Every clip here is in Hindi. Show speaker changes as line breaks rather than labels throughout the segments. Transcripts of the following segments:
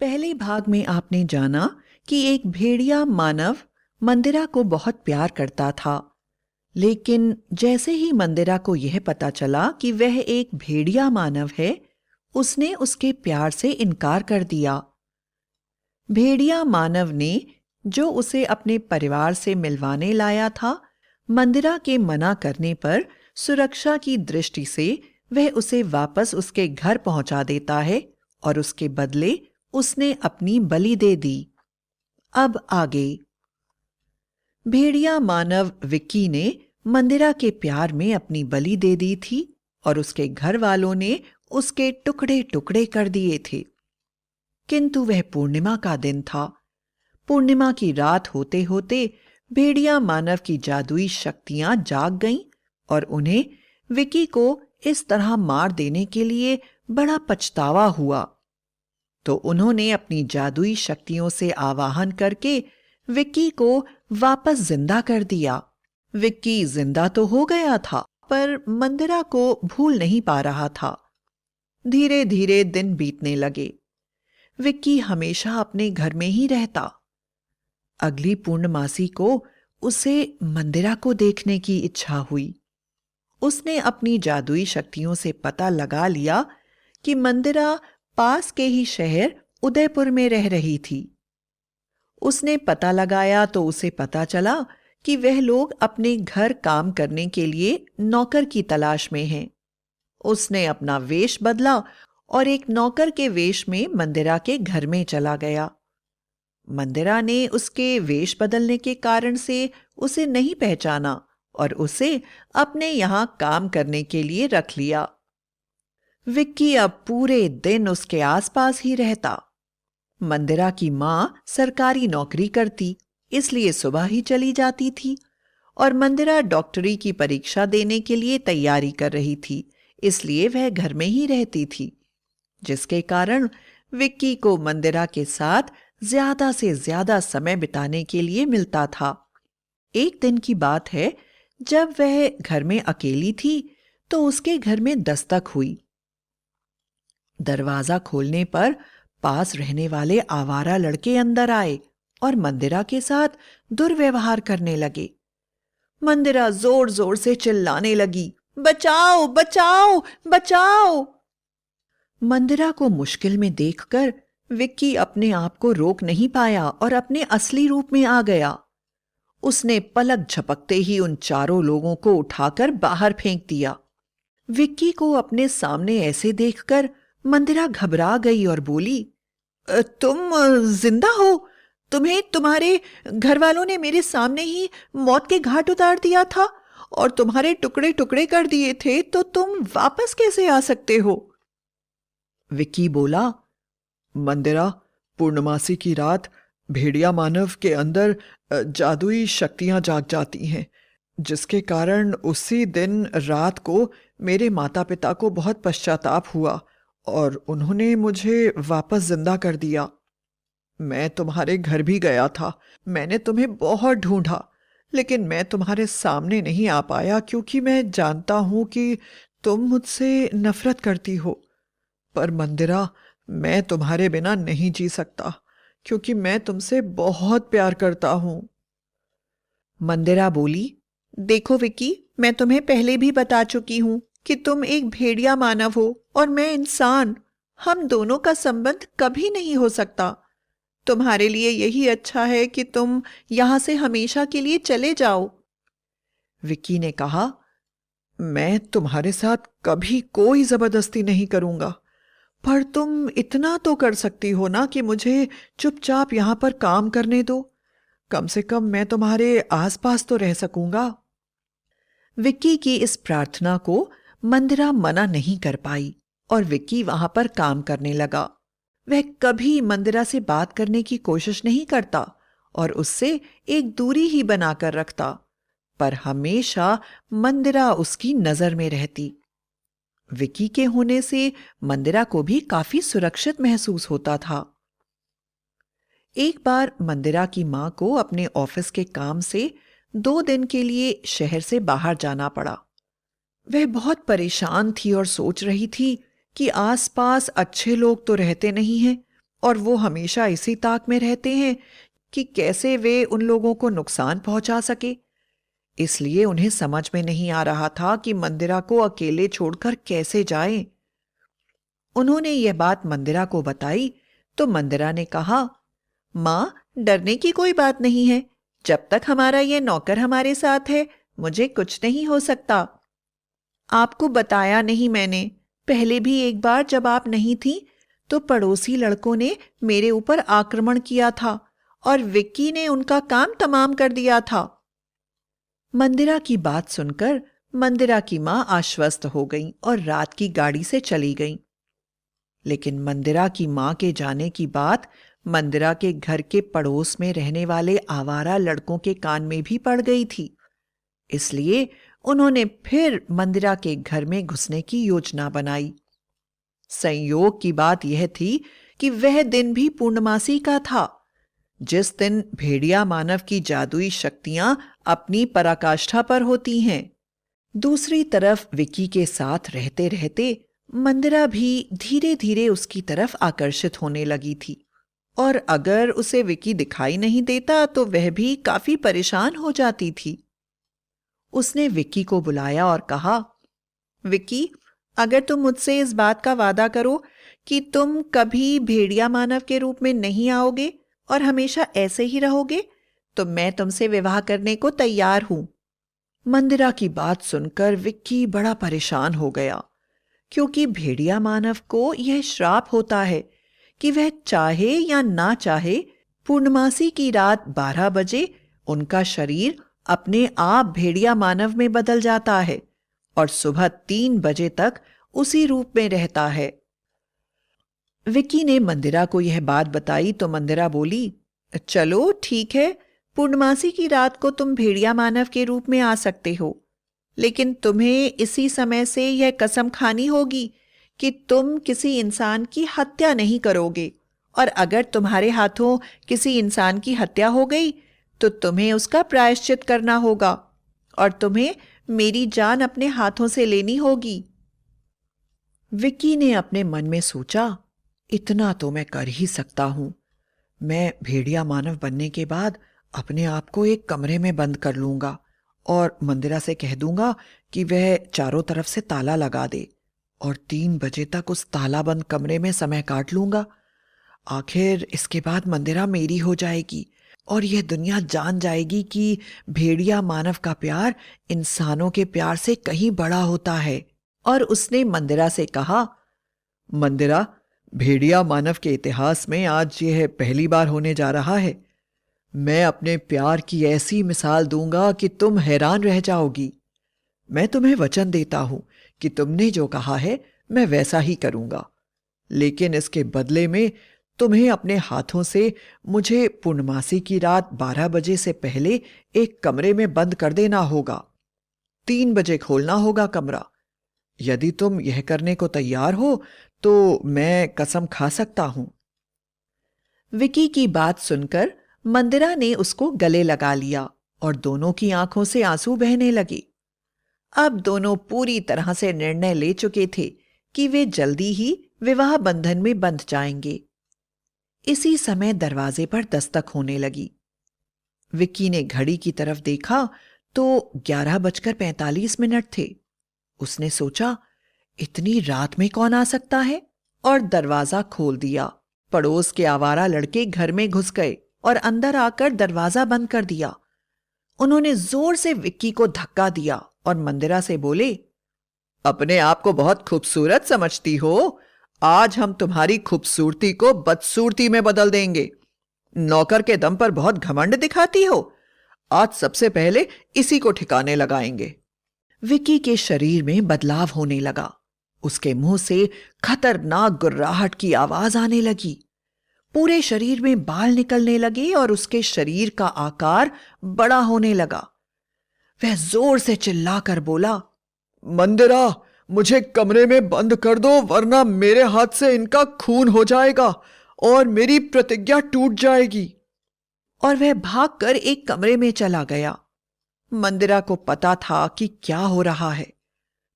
पहले भाग में आपने जाना कि एक भेड़िया मानव मंदिरा को बहुत प्यार करता था। लेकिन जैसे ही मंदिरा को यह पता चला कि वह एक भेड़िया मानव है, उसने उसके प्यार से इनकार कर दिया। भेड़िया मानव ने, जो उसे अपने परिवार से मिलवाने लाया था, मंदिरा के मना करने पर सुरक्षा की दृष्टि से वह उसे वापस उसके घर पहुंचा देता है और उसके बदले उसने अपनी बलि दे दी। अब आगे। भेड़िया मानव विक्की ने मंदिरा के प्यार में अपनी बलि दे दी थी और उसके घर वालों ने उसके टुकड़े टुकड़े कर दिए थे। किंतु वह पूर्णिमा का दिन था। पूर्णिमा की रात होते होते भेड़िया मानव की जादुई शक्तियां जाग गईं और उन्हें विक्की को इस तरह मार देने के लिए बड़ा पछतावा हुआ। तो उन्होंने अपनी जादुई शक्तियों से आवाहन करके विक्की को वापस जिंदा कर दिया। विक्की जिंदा तो हो गया था, पर मंदिरा को भूल नहीं पा रहा था। धीरे धीरे दिन बीतने लगे। विक्की हमेशा अपने घर में ही रहता। अगली पूर्णमासी को उसे मंदिरा को देखने की इच्छा हुई। उसने अपनी जादुई शक्तियों से पता लगा लिया कि मंदिरा पास के ही शहर उदयपुर में रह रही थी। उसने पता लगाया तो उसे पता चला कि वह लोग अपने घर काम करने के लिए नौकर की तलाश में हैं। उसने अपना वेश बदला और एक नौकर के वेश में मंदिरा के घर में चला गया। मंदिरा ने उसके वेश बदलने के कारण से उसे नहीं पहचाना और उसे अपने यहां काम करने के लिए रख लिया। विक्की अब पूरे दिन उसके आसपास ही रहता। मंदिरा की मां सरकारी नौकरी करती, इसलिए सुबह ही चली जाती थी और मंदिरा डॉक्टरी की परीक्षा देने के लिए तैयारी कर रही थी, इसलिए वह घर में ही रहती थी, जिसके कारण विक्की को मंदिरा के साथ ज्यादा से ज्यादा समय बिताने के लिए मिलता था। एक दिन की बात है, जब वह घर में अकेली थी तो उसके घर में दस्तक हुई। दरवाजा खोलने पर पास रहने वाले आवारा लड़के अंदर आए और मंदिरा के साथ दुर्व्यवहार करने लगे। मंदिरा जोर जोर से चिल्लाने लगी, बचाओ बचाओ बचाओ। मंदिरा को मुश्किल में देखकर विक्की अपने आप को रोक नहीं पाया और अपने असली रूप में आ गया। उसने पलक झपकते ही उन चारों लोगों को उठाकर बाहर फेंक दिया। विक्की को अपने सामने ऐसे देखकर मंदिरा घबरा गई और बोली, तुम जिंदा हो? तुम्हें तुम्हारे घर वालों ने मेरे सामने ही मौत के घाट उतार दिया था और तुम्हारे टुकड़े टुकड़े कर दिए थे, तो तुम वापस कैसे आ सकते हो? विक्की बोला, मंदिरा, पूर्णमासी की रात भेड़िया मानव के अंदर जादुई शक्तियां जाग जाती हैं, जिसके कारण उसी दिन रात को मेरे माता पिता को बहुत पश्चाताप हुआ और उन्होंने मुझे वापस जिंदा कर दिया। मैं तुम्हारे घर भी गया था। मैंने तुम्हें बहुत ढूंढा, लेकिन मैं तुम्हारे सामने नहीं आ पाया क्योंकि मैं जानता हूं कि तुम मुझसे नफरत करती हो। पर मंदिरा, मैं तुम्हारे बिना नहीं जी सकता क्योंकि मैं तुमसे बहुत प्यार करता हूं। मंदिरा बोली, देखो विक्की, मैं तुम्हें पहले भी बता चुकी हूं कि तुम एक भेड़िया मानव हो और मैं इंसान। हम दोनों का संबंध कभी नहीं हो सकता। तुम्हारे लिए यही अच्छा है कि तुम यहां से हमेशा के लिए चले जाओ। विक्की ने कहा, मैं तुम्हारे साथ कभी कोई जबरदस्ती नहीं करूंगा, पर तुम इतना तो कर सकती हो ना कि मुझे चुपचाप यहां पर काम करने दो। कम से कम मैं तुम्हारे आसपास तो रह सकूंगा। विक्की की इस प्रार्थना को मंदिरा मना नहीं कर पाई और विक्की वहां पर काम करने लगा। वह कभी मंदिरा से बात करने की कोशिश नहीं करता और उससे एक दूरी ही बनाकर रखता, पर हमेशा मंदिरा उसकी नजर में रहती। विक्की के होने से मंदिरा को भी काफी सुरक्षित महसूस होता था। एक बार मंदिरा की मां को अपने ऑफिस के काम से 2 दिन के लिए शहर से बाहर जाना पड़ा। वह बहुत परेशान थी और सोच रही थी कि आसपास अच्छे लोग तो रहते नहीं हैं, और वो हमेशा इसी ताक में रहते हैं कि कैसे वे उन लोगों को नुकसान पहुंचा सके। इसलिए उन्हें समझ में नहीं आ रहा था कि मंदिरा को अकेले छोड़कर कैसे जाएं। उन्होंने यह बात मंदिरा को बताई तो मंदिरा ने कहा, माँ, डरने की कोई बात नहीं है। जब तक हमारा ये नौकर हमारे साथ है, मुझे कुछ नहीं हो सकता। आपको बताया नहीं मैंने, पहले भी एक बार जब आप नहीं थी तो पड़ोसी लड़कों ने मेरे ऊपर आक्रमण किया था और विक्की ने उनका काम तमाम कर दिया था। मंदिरा की बात सुनकर मंदिरा की मां आश्वस्त हो गईं और रात की गाड़ी से चली गईं। लेकिन मंदिरा की मां के जाने की बात मंदिरा के घर के पड़ोस में रहने वाले आवारा लड़कों के कान में भी पड़ गई थी। इसलिए उन्होंने फिर मंदिरा के घर में घुसने की योजना बनाई। संयोग की बात यह थी कि वह दिन भी पूर्णमासी का था, जिस दिन भेड़िया मानव की जादुई शक्तियां अपनी पराकाष्ठा पर होती हैं। दूसरी तरफ विक्की के साथ रहते रहते मंदिरा भी धीरे धीरे उसकी तरफ आकर्षित होने लगी थी, और अगर उसे विक्की दिखाई नहीं देता तो वह भी काफी परेशान हो जाती थी। उसने विक्की को बुलाया और कहा, विक्की, अगर तुम मुझसे इस बात का वादा करो कि तुम कभी भेड़िया मानव के रूप में नहीं आओगे और हमेशा ऐसे ही रहोगे, तो मैं तुमसे विवाह करने को तैयार हूं। मंदिरा की बात सुनकर विक्की बड़ा परेशान हो गया, क्योंकि भेड़िया मानव को यह श्राप होता है कि वह चाहे या ना चाहे पूर्णमासी की रात 12 बजे उनका शरीर अपने आप भेड़िया मानव में बदल जाता है और सुबह 3 बजे तक उसी रूप में रहता है। विक्की ने मंदिरा को यह बात बताई तो मंदिरा बोली, चलो ठीक है, पूर्णमासी की रात को तुम भेड़िया मानव के रूप में आ सकते हो, लेकिन तुम्हें इसी समय से यह कसम खानी होगी कि तुम किसी इंसान की हत्या नहीं करोगे, और अगर तुम्हारे हाथों किसी इंसान की हत्या हो गई तो तुम्हें उसका प्रायश्चित करना होगा और तुम्हें मेरी जान अपने हाथों से लेनी होगी। विक्की ने अपने मन में सोचा, इतना तो मैं कर ही सकता हूं। मैं भेड़िया मानव बनने के बाद अपने आप को एक कमरे में बंद कर लूंगा और मंदिरा से कह दूंगा कि वह चारों तरफ से ताला लगा दे और 3 बजे तक उस ताला बंद कमरे में समय काट लूंगा। आखिर इसके बाद मंदिरा मेरी हो जाएगी और यह दुनिया जान जाएगी कि भेड़िया मानव का प्यार इंसानों के प्यार से कहीं बड़ा होता है। और उसने मंदिरा से कहा, मंदिरा, भेड़िया मानव के इतिहास में आज यह पहली बार होने जा रहा है। मैं अपने प्यार की ऐसी मिसाल दूंगा कि तुम हैरान रह जाओगी। मैं तुम्हें वचन देता हूं कि तुमने जो कहा है मैं वैसा ही करूंगा, लेकिन इसके बदले में तुम्हें अपने हाथों से मुझे पूर्णमासी की रात 12 बजे से पहले एक कमरे में बंद कर देना होगा। 3 बजे खोलना होगा कमरा। यदि तुम यह करने को तैयार हो तो मैं कसम खा सकता हूं। विक्की की बात सुनकर मंदिरा ने उसको गले लगा लिया और दोनों की आंखों से आंसू बहने लगे। अब दोनों पूरी तरह से निर्णय ले चुके थे कि वे जल्दी ही विवाह बंधन में बंध जाएंगे। इसी समय दरवाजे पर दस्तक होने लगी। विक्की ने घड़ी की तरफ देखा तो 11:45 थे। उसने सोचा, इतनी रात में कौन आ सकता है, और दरवाजा खोल दिया। पड़ोस के आवारा लड़के घर में घुस गए और अंदर आकर दरवाजा बंद कर दिया। उन्होंने जोर से विक्की को धक्का दिया और मंदिरा से बोले, अपने आप को बहुत खूबसूरत समझती हो? आज हम तुम्हारी खूबसूरती को बदसूरती में बदल देंगे। नौकर के दम पर बहुत घमंड दिखाती हो। आज सबसे पहले इसी को ठिकाने लगाएंगे। विक्की के शरीर में बदलाव होने लगा। उसके मुंह से खतरनाक गुर्राहट की आवाज आने लगी। पूरे शरीर में बाल निकलने लगे और उसके शरीर का आकार बड़ा होने लगा। वह जोर से चिल्लाकर बोला, मंदिरा, मुझे कमरे में बंद कर दो, वरना मेरे हाथ से इनका खून हो जाएगा और मेरी प्रतिज्ञा टूट जाएगी। और वह भागकर एक कमरे में चला गया। मंदिरा को पता था कि क्या हो रहा है,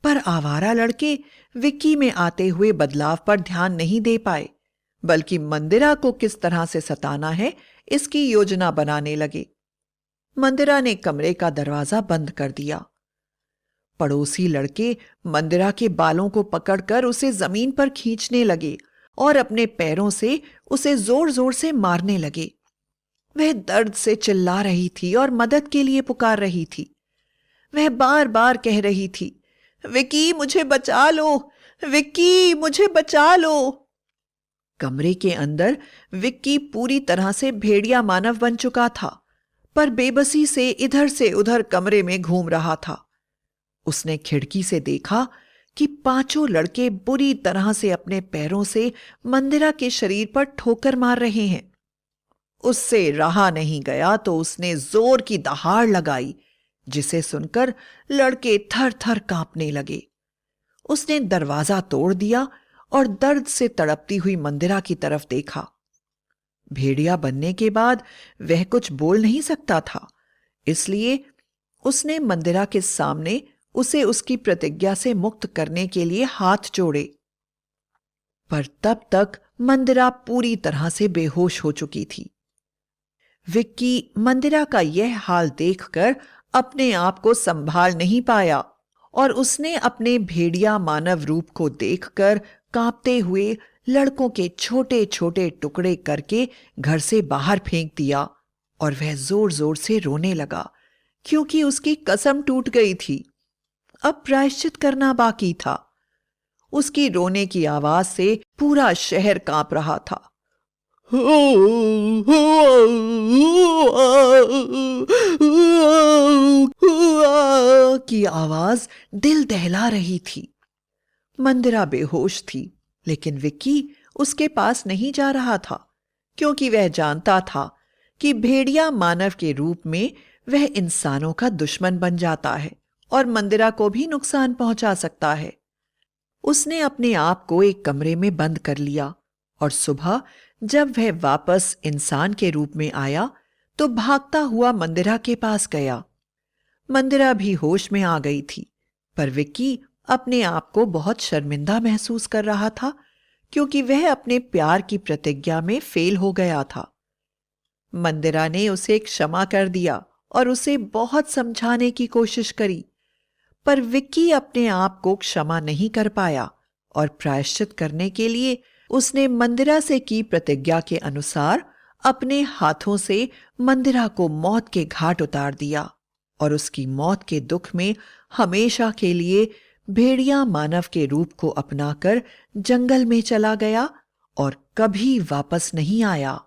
पर आवारा लड़के विक्की में आते हुए बदलाव पर ध्यान नहीं दे पाए, बल्कि मंदिरा को किस तरह से सताना है इसकी योजना बनाने लगे। मंदिरा ने कमरे का दरवाजा बंद कर दिया। पड़ोसी लड़के मंदिरा के बालों को पकड़कर उसे जमीन पर खींचने लगे और अपने पैरों से उसे जोर जोर से मारने लगे। वह दर्द से चिल्ला रही थी और मदद के लिए पुकार रही थी। वह बार बार कह रही थी, विक्की मुझे बचा लो, विक्की मुझे बचा लो। कमरे के अंदर विक्की पूरी तरह से भेड़िया मानव बन चुका था, पर बेबसी से इधर से उधर कमरे में घूम रहा था। उसने खिड़की से देखा कि पांचों लड़के बुरी तरह से अपने पैरों से मंदिरा के शरीर पर ठोकर मार रहे हैं। उससे रहा नहीं गया तो उसने जोर की दहाड़ लगाई, जिसे सुनकर लड़के थर थर कांपने लगे। उसने दरवाजा तोड़ दिया और दर्द से तड़पती हुई मंदिरा की तरफ देखा। भेड़िया बनने के बाद वह कुछ बोल नहीं सकता था, इसलिए उसने मंदिरा के सामने उसे उसकी प्रतिज्ञा से मुक्त करने के लिए हाथ जोड़े। पर तब तक मंदिरा पूरी तरह से बेहोश हो चुकी थी। विक्की मंदिरा का यह हाल देखकर अपने आप को संभाल नहीं पाया और उसने अपने भेड़िया मानव रूप को देखकर कांपते हुए लड़कों के छोटे छोटे टुकड़े करके घर से बाहर फेंक दिया और वह जोर जोर से रोने लगा, क्योंकि उसकी कसम टूट गई थी। अब प्रायश्चित करना बाकी था। उसकी रोने की आवाज से पूरा शहर कांप रहा था। की आवाज दिल दहला रही थी। मंदिरा बेहोश थी, लेकिन विक्की उसके पास नहीं जा रहा था, क्योंकि वह जानता था कि भेड़िया मानव के रूप में वह इंसानों का दुश्मन बन जाता है और मंदिरा को भी नुकसान पहुंचा सकता है। उसने अपने आप को एक कमरे में बंद कर लिया और सुबह जब वह वापस इंसान के रूप में आया तो भागता हुआ मंदिरा के पास गया। मंदिरा भी होश में आ गई थी, पर विक्की अपने आप को बहुत शर्मिंदा महसूस कर रहा था, क्योंकि वह अपने प्यार की प्रतिज्ञा में फेल हो गया था। मंदिरा ने उसे क्षमा कर दिया और उसे बहुत समझाने की कोशिश करी, पर विक्की अपने आप को क्षमा नहीं कर पाया और प्रायश्चित करने के लिए उसने मंदिरा से की प्रतिज्ञा के अनुसार अपने हाथों से मंदिरा को मौत के घाट उतार दिया और उसकी मौत के दुख में हमेशा के लिए भेड़िया मानव के रूप को अपनाकर जंगल में चला गया और कभी वापस नहीं आया।